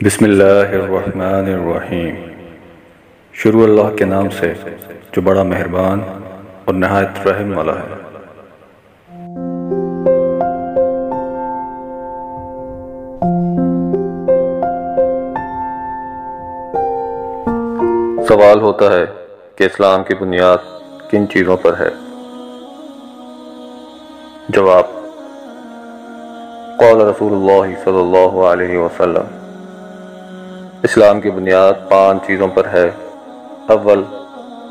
بسم اللہ الرحمن الرحیم۔ شروع اللہ کے نام سے جو بڑا مہربان اور نہایت رحم والا ہے۔ سوال ہوتا ہے کہ اسلام کی بنیاد کن چیزوں پر ہے؟ جواب: قال رسول اللہ صلی اللہ علیہ وسلم، اسلام کی بنیاد 5 چیزوں پر ہے۔ اول،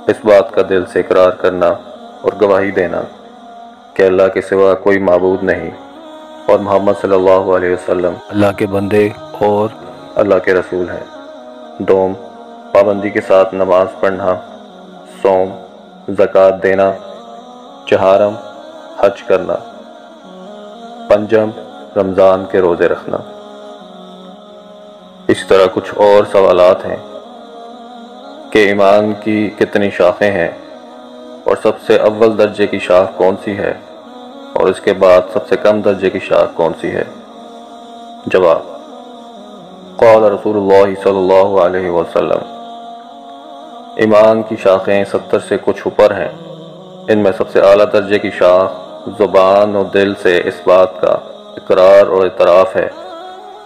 اس بات کا دل سے اقرار کرنا اور گواہی دینا کہ اللہ کے سوا کوئی معبود نہیں اور محمد صلی اللہ علیہ وسلم اللہ کے بندے اور اللہ کے رسول ہیں۔ دوم، پابندی کے ساتھ نماز پڑھنا، صوم، زکوٰۃ دینا، چہارم، حج کرنا، پنجم، رمضان کے روزے رکھنا۔ اس طرح کچھ اور سوالات ہیں کہ ایمان کی کتنی شاخیں ہیں اور سب سے اول درجے کی شاخ کون سی ہے اور اس کے بعد سب سے کم درجے کی شاخ کون سی ہے؟ جواب: قال رسول اللہ صلی اللہ علیہ وسلم، ایمان کی شاخیں 70 سے کچھ اوپر ہیں۔ ان میں سب سے اعلیٰ درجے کی شاخ زبان اور دل سے اس بات کا اقرار اور اعتراف ہے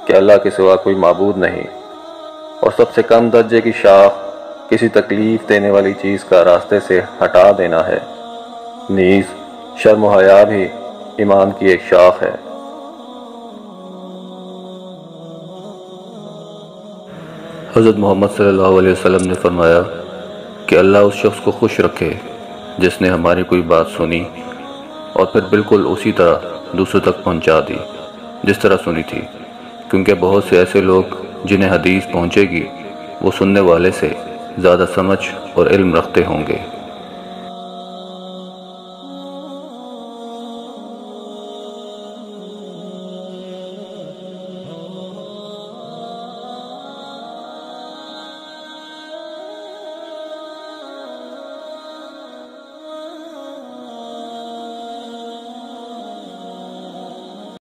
کہ اللہ کے سوا کوئی معبود نہیں، اور سب سے کم درجے کی شاخ کسی تکلیف دینے والی چیز کا راستے سے ہٹا دینا ہے۔ نیز شرم و حیا بھی ایمان کی ایک شاخ ہے۔ حضرت محمد صلی اللہ علیہ وسلم نے فرمایا کہ اللہ اس شخص کو خوش رکھے جس نے ہماری کوئی بات سنی اور پھر بالکل اسی طرح دوسروں تک پہنچا دی جس طرح سنی تھی، کیونکہ بہت سے ایسے لوگ جنہیں حدیث پہنچے گی وہ سننے والے سے زیادہ سمجھ اور علم رکھتے ہوں گے۔